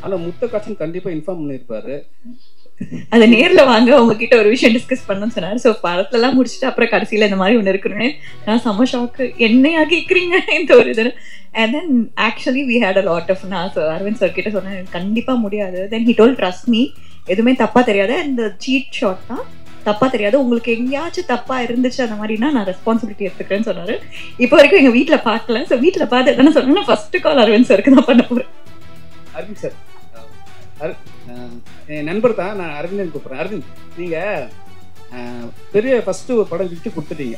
ஆனால் முத்த காட்சின்னு கண்டிப்பாக இன்ஃபார்ம் பண்ணியிருப்பாரு. அதை நேரில் வாங்க உங்ககிட்ட ஒரு விஷயம் டிஸ்கஸ் பண்ணணும்னு சொன்னார். ஸோ படத்தெல்லாம் முடிச்சுட்டு அப்புறம் கடைசியில் இந்த மாதிரி ஒன்று இருக்குன்னு நான் செம்ம ஷாக்கு, என்னையா கேட்குறீங்க இந்த ஒரு இது. And then actually we had a lot of நான் அரவிந்த் சார் கிட்ட சொன்னேன் கண்டிப்பாக முடியாது. Then he told trust me, எதுவுமே தப்பாக தெரியாது, இந்த சீட் ஷாட் தான் தப்பாக தெரியாது, உங்களுக்கு எங்கேயாச்சும் தப்பாக இருந்துச்சு அந்த மாதிரினா நான் ரெஸ்பான்சிபிலிட்டி எடுத்துக்கிறேன்னு சொன்னார். இப்போ வரைக்கும் எங்கள் வீட்டில் பார்க்கல. ஸோ வீட்டில் பார்த்து என்ன சொன்னேன்னா ஃபஸ்ட்டு கால் அரவிந்த் சாருக்கு தான் பண்ண போகிறேன். அரவிந்த் சார் என் நண்பர் தான், நான் அரவிந்தன் கூப்பிட்றேன். அரவிந்த், நீங்கள் பெரிய ஃபஸ்ட்டு ஒரு படம் ஹிட்டு கொடுத்துட்டீங்க.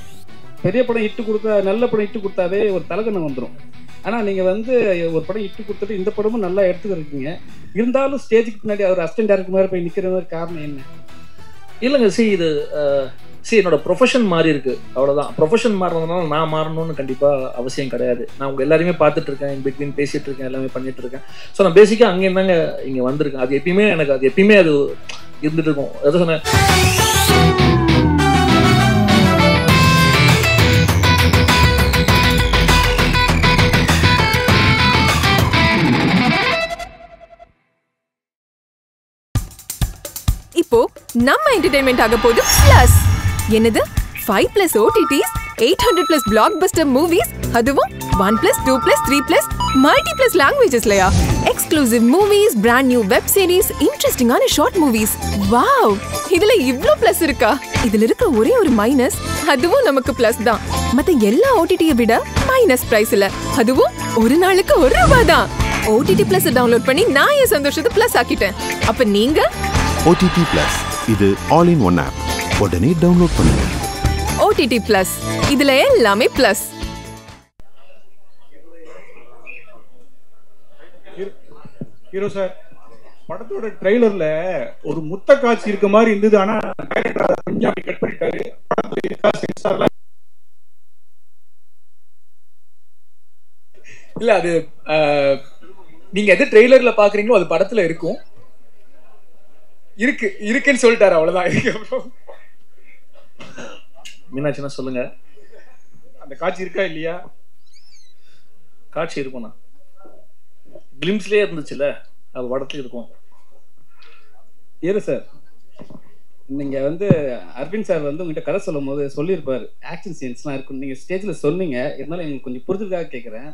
பெரிய படம் ஹிட்டு கொடுத்தா, நல்ல படம் ஹிட்டு கொடுத்தாவே ஒரு தலகணம் வந்துடும். ஆனால் நீங்கள் வந்து ஒரு படம் ஹிட்டு கொடுத்துட்டு இந்த படமும் நல்லா எடுத்துக்கிருக்கீங்க. இருந்தாலும் ஸ்டேஜுக்கு பின்னாடி அவர் அசிஸ்டன்ட் டைரக்டர் மாதிரி போய் நிற்கிற மாதிரி காரணம் என்ன? இல்லைங்க, இது என்னோட ப்ரொஃபஷன் மாறி இருக்கு, அவ்வளோதான். ப்ரொஃபஷன் மாறினதுனால நான் மாறணும்னு கண்டிப்பாக அவசியம் கிடையாது. நான் உங்கள் எல்லாருமே பார்த்துட்டு இருக்கேன், இன் பிட்வீன் பேசிகிட்டு இருக்கேன், எல்லாமே பண்ணிட்டு இருக்கேன். ஸோ நான் பேசிக்காக அங்கே இருந்தாங்க இங்கே வந்திருக்கேன். அது எப்பயுமே எனக்கு அது எப்பயுமே அது இருந்துட்டு இருக்கும். எதை சொன்னேன், இப்போ நம்ம என்டர்டெயின்மெண்ட் ஆக போகுது பிளஸ். என்னது 5+ OTTs, 800+ blockbuster movies, அதுவும் 1+, 2+, 3+ multi+ languagesலயா? Exclusive movies, brand new web series, இன்ட்ரெஸ்டிங்கான ஷார்ட் மூவிஸ். வாவ், இதுல இவ்ளோ பிளஸ் இருக்கா? இதுல இருக்க ஒரே ஒரு மைனஸ், அதுவும் நமக்கு பிளஸ் தான். மத்த எல்லா OTT-யை விட மைனஸ் பிரைஸ் இல்ல, அதுவும் ஒரு நாளுக்கு ₹1 தான். OTT Plus டவுன்லோட் பண்ணி நான் என் சந்தோஷத்தை பிளஸ் ஆக்கிட்டேன். அப்ப நீங்க OTT Plus, இது ஆல் இன் ஒன் ஆப். உடனே டவுன்லோட் பண்ணுங்க. OTT Plus, இதுல எல்லாமே பிளஸ். ஹீரோ சார், படத்தோட ட்ரெய்லர்ல ஒரு முத்த காட்சி இருக்க மாதிரி இருந்தது. ஆனா டைரக்டர் கொஞ்சம் கட் பண்ணிட்டாரு. இல்ல, அது நீங்க எது ட்ரெய்லர்ல பாக்குறீங்களோ அது படத்துல இருக்கும். இருக்குன்னு சொல்லிட்டாரு, அவ்வளவுதான். மீனாட்சினா சொல்லுங்க, அந்த காட்சி இருக்கா இல்லையா? காட்சி இருக்கும்ண்ணா, கிளிம்ஸ்லேயே இருந்துச்சுல்ல, அது படத்துல இருக்கும். ஏறு சார், நீங்கள் வந்து அரவிந்த் சார் வந்து உங்கள்கிட்ட கதை சொல்லும் போது சொல்லியிருப்பார் ஆக்ஷன் சீன்ஸ்லாம் இருக்குன்னு. நீங்கள் ஸ்டேஜில் சொன்னீங்க, இருந்தாலும் எங்களுக்கு கொஞ்சம் புரிதலுக்காக கேட்குறேன்.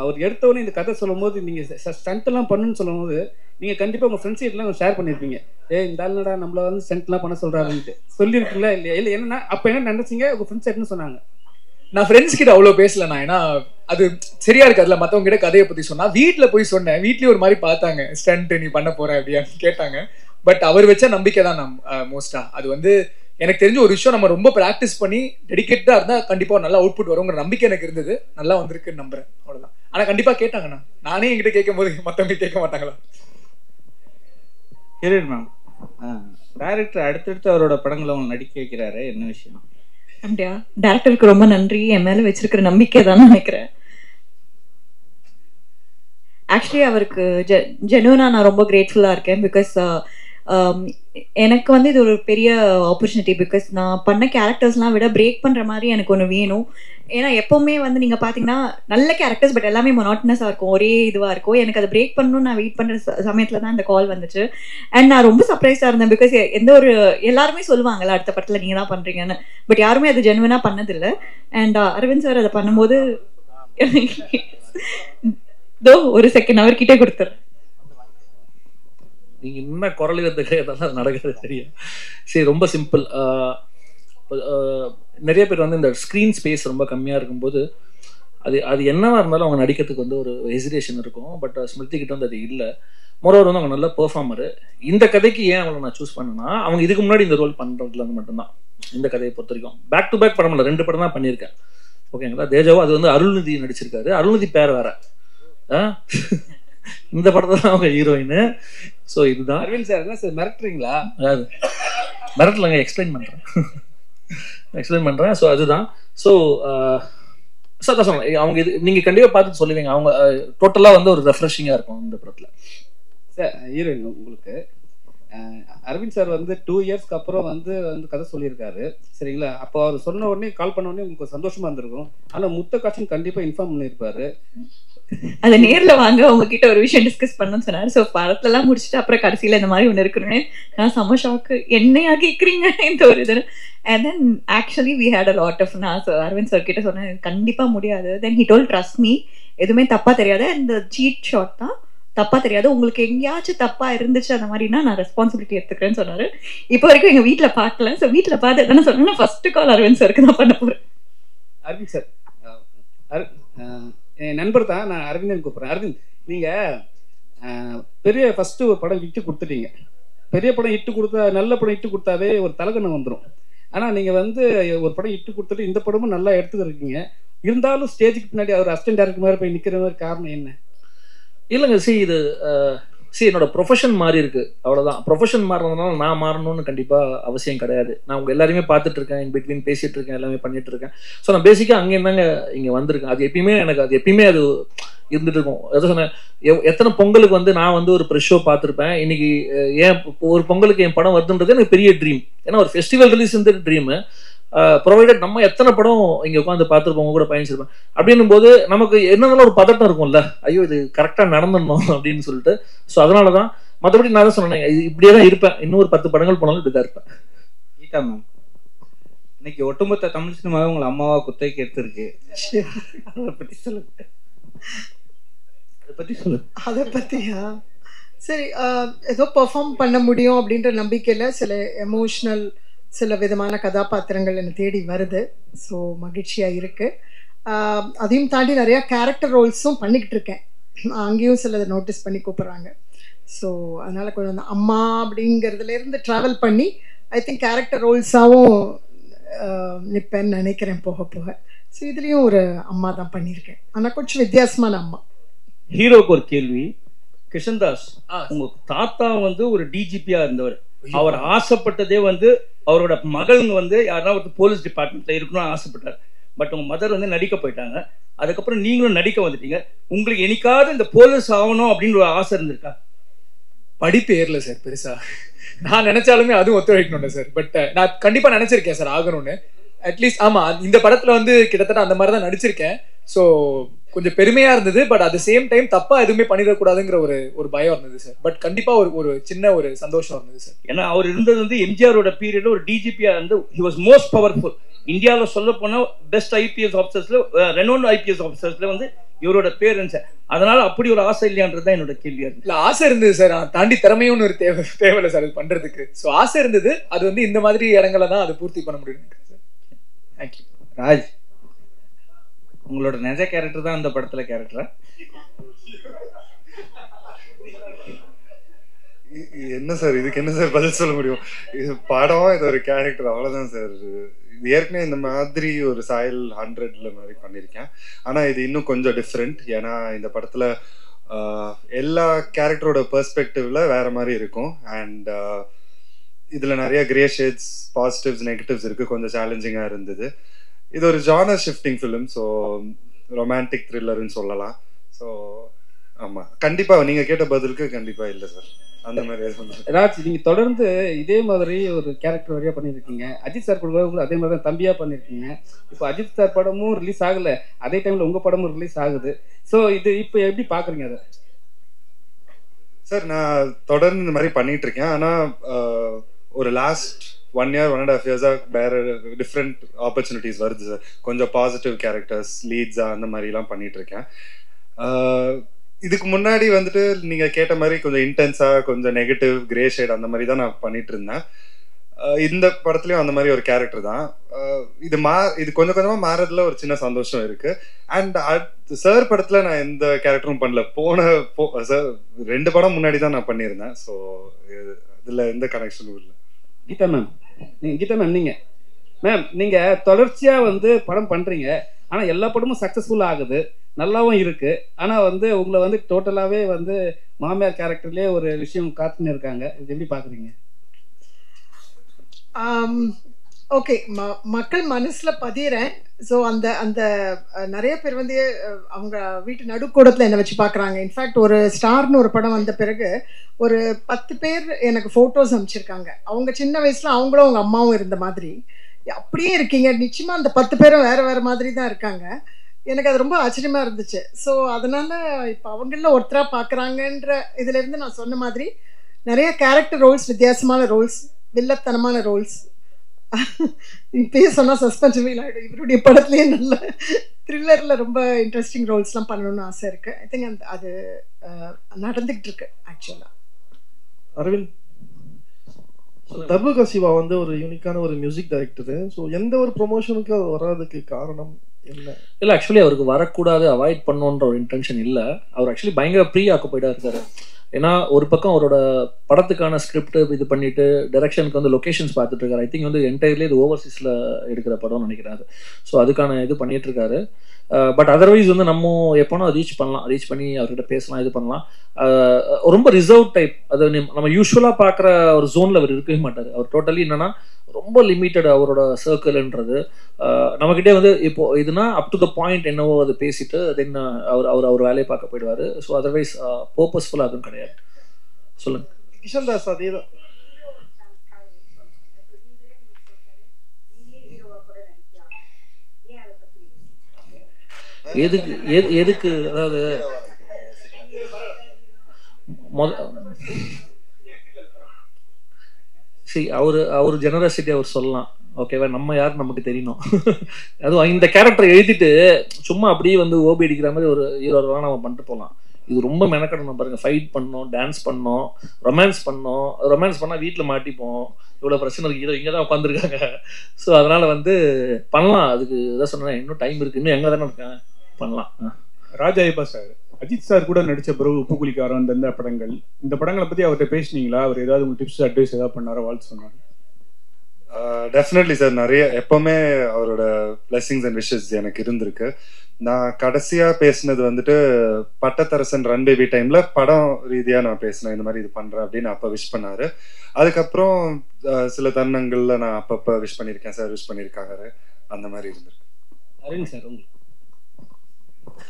அவர் எடுத்தவொடனே இந்த கதை சொல்லும் போது நீங்கள் ஸ்டண்ட்லாம் பண்ணுன்னு சொல்லும் போது நீங்கள் கண்டிப்பாக உங்கள் ஃப்ரெண்ட்ஸ் கிட்டலாம் ஷேர் பண்ணியிருப்பீங்க. இந்த ஆள்னடா நம்மளை வந்து ஸ்டண்ட்லாம் பண்ண சொல்கிறாருன்ட்டு சொல்லியிருக்கீங்களா இல்லையா? இல்லை என்னன்னா அப்போ என்ன நினச்சிங்க, உங்கள் ஃப்ரெண்ட்ஸ் என்ன சொன்னாங்க? நான் ஃப்ரெண்ட்ஸ் கிட்ட அவ்வளோ பேசல நான், ஏன்னா அது சரியா இருக்காதுல்ல மற்றவங்க கிட்ட கதையை பற்றி சொன்னா. வீட்டில் போய் சொன்னேன், வீட்லேயும் ஒரு மாதிரி பார்த்தாங்க, ஸ்டண்ட் நீ பண்ண போற அப்படியான்னு கேட்டாங்க. பட் அவர் வச்ச நம்பிக்கை தான் நான் மோஸ்டா. அது வந்து எனக்கு தெரிஞ்ச ஒரு விஷயம், நம்ம ரொம்ப ப்ராக்டிஸ் பண்ணி டெடிகேட்டடாக இருந்தால் கண்டிப்பாக நல்லா அவுட்புட் வருங்கிற நம்பிக்கை எனக்கு இருந்தது. நல்லா வந்திருக்குன்னு நம்புறேன், அவ்வளோதான். ஆனால் கண்டிப்பாக கேட்டாங்கண்ணா, நானே என்கிட்ட கேட்கும் போது மற்றவங்க கேட்க மாட்டாங்களா? ஹீரோயின் மேம், டைரக்டர் அடுத்தடுத்து அவரோட படங்களை அவங்க நடிக்க வைக்கிறாரு, என்ன விஷயம்? அப்படியா? டைரக்டருக்கு ரொம்ப நன்றி, என் மேலே வச்சிருக்கிற நம்பிக்கை தான் நினைக்கிறேன். ஆக்சுவலி அவருக்கு ஜெனுவனா நான் ரொம்ப கிரேட்ஃபுல்லாக இருக்கேன். பிகாஸ் எனக்கு வந்து இது ஒரு பெரிய ஆப்பர்ச்சுனிட்டி. பிகாஸ் நான் பண்ண கேரக்டர்ஸ்லாம் விட பிரேக் பண்ணுற மாதிரி எனக்கு ஒன்று வேணும். ஏன்னா எப்போவுமே வந்து நீங்கள் பார்த்தீங்கன்னா நல்ல கேரக்டர்ஸ் பட் எல்லாமே மொனாட்டனஸாக இருக்கும், ஒரே இதுவாக இருக்கும். எனக்கு அதை பிரேக் பண்ணணும்னு நான் வெயிட் பண்ணுற சமயத்தில் தான் இந்த கால் வந்துச்சு. அண்ட் நான் ரொம்ப சர்ப்ரைஸாக இருந்தேன். பிகாஸ் எந்த ஒரு எல்லாருமே சொல்லுவாங்கல்ல அடுத்த படத்தில் நீங்கள் தான் பண்ணுறீங்கன்னு, பட் யாருமே அது ஜெனுவனாக பண்ணதில்லை. அண்ட் அரவிந்த் சார் அதை பண்ணும்போது ஒரு செகண்ட் அவர்கிட்டே கொடுத்துரு. நீங்க இன்னும் குரலுக்கு அதெல்லாம் நடக்கிறது தெரியும். சரி, ரொம்ப சிம்பிள். நிறைய பேர் வந்து இந்த ஸ்க்ரீன் ஸ்பேஸ் ரொம்ப கம்மியாக இருக்கும்போது அது என்னவா இருந்தாலும் அவங்க நடிக்கிறதுக்கு வந்து ஒரு ஹெசிடேஷன் இருக்கும். பட் ஸ்மிருதி கிட்ட வந்து அது இல்லை. மொரோவர் வந்து அவங்க நல்ல பெர்ஃபார்மரு. இந்த கதைக்கு ஏன் அவங்களை நான் சூஸ் பண்ணேன்னா, அவங்க இதுக்கு முன்னாடி இந்த ரோல் பண்ணுறதுல வந்து மட்டும்தான். இந்த கதையை பொறுத்த வரைக்கும் பேக் டு பேக் படம் இல்லை, 2 படம் தான் பண்ணியிருக்கேன். ஓகேங்களா? தேஜாவோ அது வந்து அருள்நிதி நடிச்சிருக்காரு. அருள்நிதி பேர் வேற. இந்த படத்தை தான் அவங்க ஹீரோயின். ஸோ இதுதான். அரவிந்த் சார் என்ன சார் மிரட்டுறீங்களா? அதாவது மிரட்டலங்க, எக்ஸ்பிளைன் பண்ணுறேன். ஸோ அதுதான். ஸோ சார் தான் சொன்னேன், அவங்க இது நீங்கள் கண்டிப்பாக பார்த்துட்டு சொல்லுவீங்க. அவங்க டோட்டலாக வந்து ஒரு ரெஃப்ரெஷிங்காக இருக்கும் இந்த படத்தில். சார் ஹீரோயின் உங்களுக்கு அரவிந்த் சார் வந்து 2 இயர்ஸ்க்கு அப்புறம் வந்து கதை சொல்லியிருக்காரு, சரிங்களா? அப்போ அவர் சொன்ன உடனே கால் பண்ண உடனே உங்களுக்கு சந்தோஷமா இருந்திருக்கும். ஆனால் முத்த காட்சின்னு கண்டிப்பாக இன்ஃபார்ம் பண்ணியிருப்பாரு. அதை நேரில் வாங்க உங்ககிட்ட ஒரு விஷயம் டிஸ்கஸ் பண்ணணும்னு சொன்னார். ஸோ படத்தெல்லாம் முடிச்சுட்டு அப்புறம் கடைசியில் இந்த மாதிரி ஒன்று இருக்குன்னு நான் செம்ம ஷாக்கு, என்னையா கேட்குறீங்க இந்த ஒரு இது. And then actually we had a lot of, நான் அரவிந்த் சார் கிட்ட சொன்னேன் கண்டிப்பாக முடியாது. Then he told trust me, எதுவுமே தப்பாக தெரியாது, இந்த சீட் ஷாட் தான் தப்பாக தெரியாது, உங்களுக்கு எங்கேயாச்சும் தப்பாக இருந்துச்சு அந்த மாதிரினா நான் ரெஸ்பான்சிபிலிட்டி எடுத்துக்கிறேன்னு சொன்னார். இப்போ வரைக்கும் எங்கள் வீட்டில் பார்க்கல. ஸோ வீட்டில் பார்த்து என்ன சொன்னேன்னா ஃபர்ஸ்ட் கால் அரவிந்த் சாருக்கு தான் பண்ண போகிறேன். அரவிந்த் சார், என் நண்பர் தான், நான் அரவிந்தன் கூப்பிட்றேன். அரவிந்த், நீங்கள் பெரிய ஃபஸ்ட்டு ஒரு படம் இட்டு கொடுத்துட்டீங்க. பெரிய படம் இட்டு கொடுத்தா, நல்ல படம் இட்டு கொடுத்தாவே ஒரு தலகணம் வந்துடும். ஆனால் நீங்கள் வந்து ஒரு படம் இட்டு கொடுத்துட்டு இந்த படமும் நல்லா எடுத்துக்கிருக்கீங்க. இருந்தாலும் ஸ்டேஜுக்கு பின்னாடி அவர் அசிஸ்டன்ட் டைரக்டர் மாதிரி போய் நிற்கிற மாதிரி காரணம் என்ன? இல்லைங்க, இது என்னோட ப்ரொஃபஷன் மாறி இருக்கு, அவ்வளோதான். ப்ரொஃபஷன் மாறினதுனால நான் மாறணும்னு கண்டிப்பாக அவசியம் கிடையாது. நான் உங்கள் எல்லாருமே பார்த்துட்டு இருக்கேன், இன் பிட்வீன் பேசிகிட்டு இருக்கேன், எல்லாமே பண்ணிட்டு இருக்கேன். ஸோ நான் பேசிக்காக அங்கே இருந்தாங்க இங்கே வந்திருக்கேன். அது எப்பயுமே எனக்கு அது இருந்துட்டு இருக்கும். எதை சொன்னேன், எத்தனை பொங்கலுக்கு வந்து நான் வந்து ஒரு ப்ரெஷ் ஷோ பார்த்துருப்பேன். இன்னைக்கு ஏன் ஒரு பொங்கலுக்கு என் படம் வருதுன்றது எனக்கு பெரிய ட்ரீம். ஏன்னா ஒரு ஃபெஸ்டிவல் ரிலீஸ் வந்து ட்ரீமு, ப்ரொவைடட் நம்ம எத்தனை படம் இங்கே உட்காந்து பார்த்துருப்போம், கூட பயணிச்சிருப்பேன். அப்படின்னும் போது நமக்கு என்னென்னாலும் ஒரு பதட்டம் இருக்கும்ல, ஐயோ இது கரெக்டாக நடந்துடணும் அப்படின்னு சொல்லிட்டு. ஸோ அதனால தான், மற்றபடி நான் தான் சொன்னேன் இப்படியே தான் இருப்பேன். இன்னொரு 10 படங்கள் போனாலும் இப்படி தான் இருப்பேன். கீதா மேம், இன்னைக்கு ஒட்டுமொத்த தமிழ் சினிமாவை உங்களை அம்மாவா குத்தகைக்கு எடுத்திருக்கு. அதை பற்றி சொல்லுங்க. அதை பற்றியா? சரி, ஏதோ பெர்ஃபார்ம் பண்ண முடியும் அப்படின்ற நம்பிக்கையில் சில எமோஷ்னல், சில விதமான கதாபாத்திரங்கள் என்னை தேடி வருது. ஸோ மகிழ்ச்சியாக இருக்குது. அதையும் தாண்டி நிறையா கேரக்டர் ரோல்ஸும் பண்ணிக்கிட்டு இருக்கேன். அங்கேயும் சிலதை நோட்டீஸ் பண்ணி கூப்பிட்றாங்க. ஸோ அதனால் கொஞ்சம் அந்த அம்மா அப்படிங்கிறதுலேருந்து ட்ராவல் பண்ணி ஐ திங்க் கேரக்டர் ரோல்ஸாகவும் நிற்பேன்னு நினைக்கிறேன் போக போக. ஸோ இதுலேயும் ஒரு அம்மா தான் பண்ணியிருக்கேன், ஆனால் கொஞ்சம் வித்தியாசமான அம்மா. ஹீரோக்கு ஒரு கேள்வி. கிருஷ்ணதாஸ், உங்க தாத்தா வந்து ஒரு டிஜிபியா இருந்தவர். அவர் ஆசைப்பட்டதே வந்து அவரோட மகள்ங்க வந்து யாருன்னா ஒரு போலீஸ் டிபார்ட்மெண்ட்ல இருக்கணும்னு ஆசைப்பட்டார். பட் உங்க மதர் வந்து நடிக்க போயிட்டாங்க. அதுக்கப்புறம் நீங்களும் நடிக்க வந்துட்டீங்க. உங்களுக்கு என்னைக்காவது இந்த போலீஸ் ஆகணும் அப்படின்னு ஒரு ஆசை இருந்திருக்கா? படிப்பு ஏறல சார் பெருசா. நான் நினைச்சாலுமே அதுவும் ஒத்துழைக்கணும் சார். பட் நான் கண்டிப்பா நினைச்சிருக்கேன் சார் ஆகணும்னு. அட்லீஸ்ட் ஆமா, இந்த படத்துல வந்து கிட்டத்தட்ட அந்த மாதிரி தான் நடிச்சிருக்கேன். ஸோ கொஞ்சம் பெருமையா இருந்தது. But at the same time தப்பா எதுவுமே பண்ணிடக்கூடாதுங்கிற ஒரு பயம் இருந்தது சார். பட் கண்டிப்பா ஒரு சின்ன ஒரு சந்தோஷம் இருந்தது சார். ஏன்னா அவர் இருந்தது வந்து எம்ஜிஆரோட பீரியட்ல ஒரு டிஜிபியா இருந்து ஹி வாஸ் மோஸ்ட் பவர்ஃபுல். இந்தியாவில் சொல்ல போனா பெஸ்ட் ஐபிஎஸ் ஆஃபீஸர்ஸ்ல, ரெனோன் ஐபிஎஸ் ஆஃபீஸர்ஸ்ல வந்து இவரோட பேர் இருந்துச்சு. அதனால அப்படி ஒரு ஆசை இல்லையான்றது தான் என்னோட கேள்வியா இருக்கு. இல்ல, ஆசை இருந்தது சார். தாண்டி திறமையும் ஒரு தேவையில்லை சார் அது பண்றதுக்கு. ஸோ ஆசை இருந்தது. அது வந்து இந்த மாதிரி இடங்களை தான் அது பூர்த்தி பண்ண முடியும் சார். தேங்க்யூ. ராஜ், உங்களோட நிஜ கேரக்டர் தான் அந்த படத்துல கேரக்டரா? என்ன சார் இதுக்கு என்ன சார் பதில் சொல்ல முடியும்? இது படம், இது ஒரு கேரக்டர், அவ்வளவுதான் சார். ஏற்கனவே இந்த மாதிரி ஒரு சாயல் 100ல மாதிரி பண்ணியிருக்கேன். ஆனால் இது இன்னும் கொஞ்சம் டிஃப்ரெண்ட். ஏன்னா இந்த படத்தில் எல்லா கேரக்டரோட பெர்ஸ்பெக்டிவ்ல வேற மாதிரி இருக்கும். அண்ட் இதில் நிறைய கிரே ஷேட்ஸ், பாசிட்டிவ்ஸ், நெகட்டிவ்ஸ் இருக்குது. கொஞ்சம் சேலஞ்சிங்காக இருந்தது. இது ஒரு genre shifting film. So romantic த்ரில்லர்னு சொல்லலாம். ஸோ ஆமாம், கண்டிப்பாக நீங்கள் கேட்ட பதிலுக்கு கண்டிப்பாக இல்லை சார், அந்த மாதிரி. ராஜ், நீங்க தொடர்ந்து இதே மாதிரி ஒரு கேரக்டர் வரையா பண்ணிருக்கீங்க. அஜித் சார் கூட அதே மாதிரி தான் தம்பியா பண்ணிருக்கீங்க. இப்போ அஜித் சார் படமும் ரிலீஸ் ஆகல, அதே டைம்ல உங்க படமும் ரிலீஸ் ஆகுது. ஸோ இது இப்போ எப்படி பாக்குறீங்க அதை? சார், நான் தொடர்ந்து இந்த மாதிரி பண்ணிட்டு இருக்கேன். ஆனால் ஒரு லாஸ்ட் 1 year 1.5 years வேற டிஃப்ரெண்ட் ஆப்பர்ச்சுனிட்டிஸ் வருது சார். கொஞ்சம் பாசிட்டிவ் கேரக்டர்ஸ், லீட்ஸா அந்த மாதிரிலாம் பண்ணிட்டு இருக்கேன். இதுக்கு முன்னாடி வந்துட்டு நீங்க கேட்ட மாதிரி கொஞ்சம் இன்டென்ஸா, கொஞ்சம் நெகட்டிவ், கிரே ஷேட் அந்த மாதிரி தான் நான் பண்ணிட்டு இருந்தேன். இந்த படத்துலயும் அந்த மாதிரி ஒரு கேரக்டர் தான். இது கொஞ்சம் கொஞ்சமா மாறதுல ஒரு சின்ன சந்தோஷம் இருக்கு. அண்ட் சார் படத்துல நான் எந்த கேரக்டரும் பண்ணல. சார் 2 படம் முன்னாடி தான் நான் பண்ணியிருந்தேன். ஸோ இதுல எந்த கனெக்ஷனும் இல்லை. கீதா மேம், நீங்க தொடர்ச்சியா வந்து படம் பண்றீங்க. ஆனா எல்லா படமும் சக்சஸ்ஃபுல் ஆகுது, நல்லாவும் இருக்கு. ஆனா வந்து உங்களை வந்து டோட்டலாவே வந்து மாமியார் கேரக்டர்லயே ஒரு விஷயம் காத்துன்னு இருக்காங்க. இது எப்படி பாக்குறீங்க? ஓகே, மக்கள் மனசுல பதிகிறேன். ஸோ அந்த அந்த நிறைய பேர் வந்து அவங்க வீட்டு நடுக்கூடத்தில் என்னை வச்சு பார்க்குறாங்க. இன்ஃபேக்ட் ஒரு ஸ்டார்னு ஒரு படம் வந்த பிறகு ஒரு 10 பேர் எனக்கு ஃபோட்டோஸ் அனுப்பிச்சிருக்காங்க. அவங்க சின்ன வயசில் அவங்களும் அவங்க அம்மாவும் இருந்த மாதிரி அப்படியே இருக்கீங்க. நிச்சயமாக அந்த 10 பேரும் வேறு வேறு மாதிரி தான் இருக்காங்க. எனக்கு அது ரொம்ப ஆச்சரியமாக இருந்துச்சு. ஸோ அதனால் இப்போ அவங்களில் ஒருத்தராக பார்க்குறாங்கன்ற இதுலேருந்து நான் சொன்ன மாதிரி நிறைய கேரக்டர் ரோல்ஸ், வித்தியாசமான ரோல்ஸ், வில்லத்தனமான ரோல்ஸ். இப்பயே சொன்னால் சஸ்பென்ஸ் ஃபீல் ஆகிடும். இவருடைய படத்துலேயே நல்ல த்ரில்லரில் ரொம்ப இன்ட்ரெஸ்டிங் ரோல்ஸ்லாம் பண்ணணும்னு ஆசை இருக்குது. ஐ திங்க் அது நடந்துக்கிட்டு இருக்கு ஆக்சுவலாக. அரவிந்த், தர்பக சிவா வந்து ஒரு யூனிக்கான ஒரு மியூசிக் டைரக்டரு. ஸோ எந்த ஒரு ப்ரொமோஷனுக்கு அவர் வராதுக்கு காரணம் என்ன? இல்லை, ஆக்சுவலி அவருக்கு வரக்கூடாது, அவாய்ட் பண்ணணுன்ற ஒரு இன்டென்ஷன் இல்லை. அவர் ஆக்சுவலி பயங்கர ப்ரீ ஆக்குபைடாக இருக்காரு. ஏன்னா ஒரு பக்கம் அவரோட படத்துக்கான ஸ்கிரிப்ட் இது பண்ணிட்டு டைரக்ஷனுக்கு வந்து லொகேஷன்ஸ் பார்த்துட்டு இருக்காரு. ஐ திங்க் வந்து என்டையர்லி இது ஓவர்சீஸில் எடுக்கிற படம்னு நினைக்கிறாரு. ஸோ அதுக்கான இது பண்ணிட்டு இருக்காரு. பட் அதர்வைஸ் வந்து நம்ம எப்போனா ரீச் பண்ணலாம், ரீச் பண்ணி அவர்கிட்ட பேசலாம், இது பண்ணலாம். ரொம்ப ரிசர்வ் டைப். அது நம்ம யூஸ்வலாக பார்க்குற ஒரு ஜோனில் அவர் இருக்கவே மாட்டார். அவர் டோட்டலி என்னன்னா ரொம்ப லிமிட்டட் அவரோட சர்க்கிள்ன்றது. நம்மக்கிட்டே வந்து இப்போ இதுனா அப் டு த பாயிண்ட் என்னவோ அது பேசிட்டு தென் அவர் வேலையை பார்க்க போயிடுவார். ஸோ அதர்வைஸ் பர்பஸ்ஃபுல்லாக அதுவும் கிடையாது. சொல்லுங்க. கிஷன் தாஸ் அதே தான். எதுக்கு அதாவது அவர் ஜெனரசிட்டி அவர் சொல்லலாம், ஓகேவா? நம்ம யாரு நமக்கு தெரியணும். அதுவும் இந்த கேரக்டர் எழுதிட்டு சும்மா அப்படியே வந்து ஓபி அடிக்கிற மாதிரி ஒரு ஹீரோலாம் நம்ம பண்ணிட்டு போகலாம். இது ரொம்ப மெனக்கடணும் பாருங்க. ஃபைட் பண்ணோம், டான்ஸ் பண்ணோம், ரொமான்ஸ் பண்ணோம். ரொமான்ஸ் பண்ணால் வீட்டில் மாட்டிப்போம். இவ்வளோ பிரச்சனை இருக்கு. ஹீரோ இங்கே தான் உட்காந்துருக்காங்க. ஸோ அதனால வந்து பண்ணலாம். அதுக்கு இதான் சொன்னேன், இன்னும் டைம் இருக்கு, இன்னும் எங்கே தானே இருக்கேன், பண்ணலாம். ராஜாயப்பா சார், அஜித் சார் கூட நடிச்ச பிறகு உப்பு குளிக்காரன் இந்த படங்கள், இந்த படங்களை பற்றி அவர்கிட்ட பேசினீங்களா? அவர் ஏதாவது உங்க டிப்ஸ் அட்வைஸ் ஏதாவது பண்ணாரோ, வாழ்த்து சொன்னார்? Definitely sir. நிறைய எப்பவுமே அவரோட பிளெஸிங்ஸ் அண்ட் விஷஸ் எனக்கு இருந்திருக்கு. நான் கடைசியா பேசினது வந்துட்டு பட்டத்தரசன் ரன் பேபி டைம்ல படம் ரீதியா நான் பேசினேன், இந்த மாதிரி இது பண்றேன் அப்படின்னு அப்ப விஷ் பண்ணாரு. அதுக்கப்புறம் சில தருணங்கள்ல நான் அப்பப்ப விஷ் பண்ணியிருக்கேன், சார் விஷ் பண்ணியிருக்காரு, அந்த மாதிரி இருந்திருக்கு. அரவிந்த் சார், உங்களுக்கு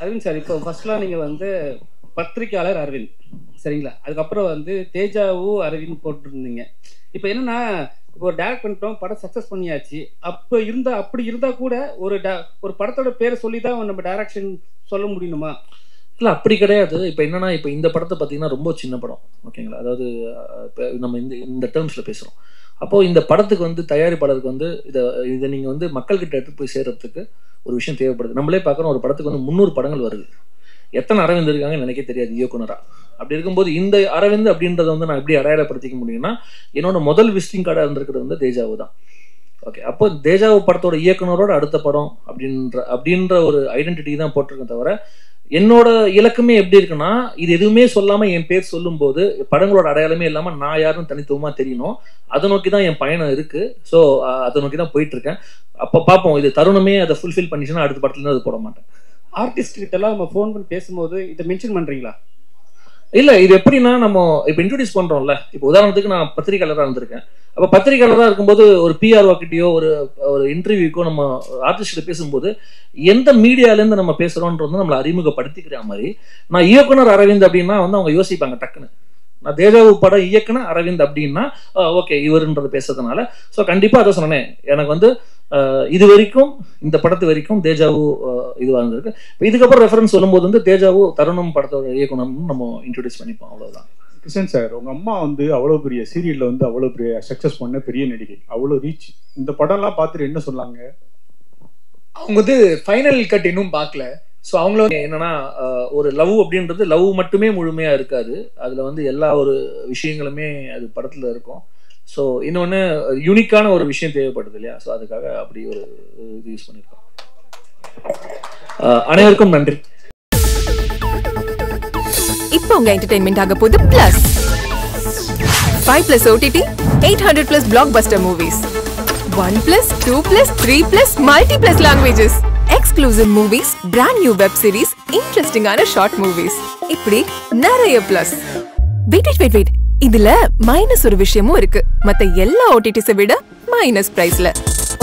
அரவிந்த் சார், இப்போ ஃபர்ஸ்ட்லாம் நீங்கள் வந்து பத்திரிக்கையாளர் அரவிந்த், சரிங்களா? அதுக்கப்புறம் வந்து தேஜாவு அரவிந்த் போட்டிருந்தீங்க. இப்போ என்னன்னா, இப்போ ஒரு டேரக்ட் பண்ணிட்டோம், படம் சக்ஸஸ் பண்ணியாச்சு. அப்படி இருந்தால் கூட ஒரு படத்தோட பேரை சொல்லி தான் நம்ம டைரக்ஷன் சொல்ல முடியணுமா? இல்லை, அப்படி கிடையாது. இப்போ என்னன்னா, இப்போ இந்த படத்தை பார்த்தீங்கன்னா ரொம்ப சின்ன படம், ஓகேங்களா? அதாவது இப்போ நம்ம இந்த டேர்ம்ஸில் பேசுகிறோம். அப்போது இந்த படத்துக்கு வந்து தயாரிப்பாளருக்கு வந்து இதை நீங்கள் வந்து மக்கள்கிட்ட எடுத்து போய் சேர்றதுக்கு ஒரு விஷயம் தேவைப்படுது. நம்மளே பார்க்குறோம், ஒரு படத்துக்கு வந்து 300 படங்கள் வருது. எத்தனை அரவிந்த் இருக்காங்கன்னு எனக்கே தெரியாது இயக்குனரா. அப்படி இருக்கும்போது இந்த அரவிந்த் அப்படின்றத வந்து நான் எப்படி அடையாளப்படுத்திக்க முடியும்னா, என்னோட முதல் விசிட்டிங் கார்டாக இருந்திருக்கிறது வந்து தேஜாவு தான். ஓகே, அப்போ தேஜாவு படத்தோட இயக்குனரோட அடுத்த படம் அப்படின்ற ஒரு ஐடென்டிட்டி தான் போட்டிருக்கேன். தவிர என்னோட இலக்குமே எப்படி இருக்குன்னா, இது எதுவுமே சொல்லாம என் பேர் சொல்லும் போது படங்களோட அடையாளமே இல்லாம நான் யாரும் தனித்துவமா தெரியணும். அதை நோக்கி தான் என் பயணம் இருக்கு. ஸோ அதை நோக்கி தான் போயிட்டு இருக்கேன். அப்போ பார்ப்போம், இது தருணமே அதை ஃபுல்ஃபில் பண்ணிச்சுன்னா அடுத்த படத்துல இருந்து அது போட மாட்டேன். ஆர்டிஸ்ட் கிட்ட எல்லாம் நம்ம ஃபோன் பண்ணி பேசும்போது இதை மென்ஷன் பண்றீங்களா? இல்லை, இது எப்படின்னா, நம்ம இப்போ இன்ட்ரோடியூஸ் பண்ணுறோம்ல. இப்போ உதாரணத்துக்கு நான் பத்திரிகையாளராக இருந்திருக்கேன். அப்போ பத்திரிகையாளராக இருக்கும்போது ஒரு பிஆர்ஓ கிட்டயோ ஒரு இன்டர்வியூக்கோ நம்ம ஆர்டிஸ்ட் பேசும்போது எந்த மீடியாலேருந்து நம்ம பேசுகிறோன்றது நம்மளை அறிமுகப்படுத்திக்கிற மாதிரி, நான் இயக்குனர் அரவிந்த் அப்படின்னா வந்து அவங்க யோசிப்பாங்க டக்குன்னு. நான் தேஜாவு படம் இயக்குனர் அரவிந்த் அப்படின்னா ஓகே இவருன்றது பேசுறதுனால. ஸோ கண்டிப்பாக அதை சொன்னேன். எனக்கு வந்து இது வரைக்கும் இந்த படத்து வரைக்கும் தேஜாவு இதுவாக இருந்திருக்கு. இப்போ இதுக்கப்புறம் ரெஃபரன்ஸ் சொல்லும்போது வந்து தேஜாவு தருணம் படத்தோட இயக்குனர்னு நம்ம இன்ட்ரோடியூஸ் பண்ணிப்போம், அவ்வளோதான். கிஷன் சார், உங்க அம்மா வந்து அவ்வளோ பெரிய சீரியல்ல வந்து அவ்வளோ பெரிய சக்ஸஸ் பண்ண பெரிய நடிகை, அவ்வளோ ரீச். இந்த படம்லாம் பார்த்துட்டு என்ன சொன்னாங்க? அவங்க வந்து ஃபைனல் கட் இன்னும் பார்க்கல. ஸோ அவங்கள என்னன்னா, ஒரு லவ் அப்படின்றது லவ் மட்டுமே முழுமையா இருக்காது. அதுல வந்து எல்லா ஒரு விஷயங்களுமே அது படத்துல இருக்கும். ஸோ இன்னொன்று யூனிக்கான ஒரு விஷயம் தேவைப்படுது இல்லையா? ஸோ அதுக்காக அப்படி ஒரு இது யூஸ் பண்ணியிருக்கோம். அனைவருக்கும் நன்றி. இப்போ உங்க என்டர்டெயின்மெண்ட் ஆக போகுது plus 5+ OTT 800+ blockbuster movies 1+, 2+, 3+, multi+ languages exclusive movies, brand new web series, interesting ஆன short movies, இப்படி நிறைய பிளஸ். வெயிட் இதுல மைனஸ் ஒரு விஷயமும் இருக்கு. மத்த எல்லா ஓடிடிஸை விட மைனஸ் பிரைஸ்ல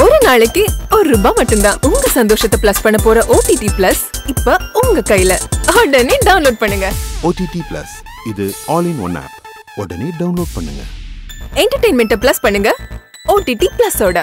ஒரு நாளைக்கு ₹1 மட்டும்தான். உங்க சந்தோஷத்தை பிளஸ் பண்ண போற OTT பிளஸ் இப்ப உங்க கையில. உடனே டவுன்லோட் பண்ணுங்க. OTT பிளஸ், இது ஆல் இன் ஒன் ஆப். உடனே டவுன்லோட் பண்ணுங்க. என்டர்டெயின்மெண்ட்டை பிளஸ் பண்ணுங்க OTT பிளஸோட.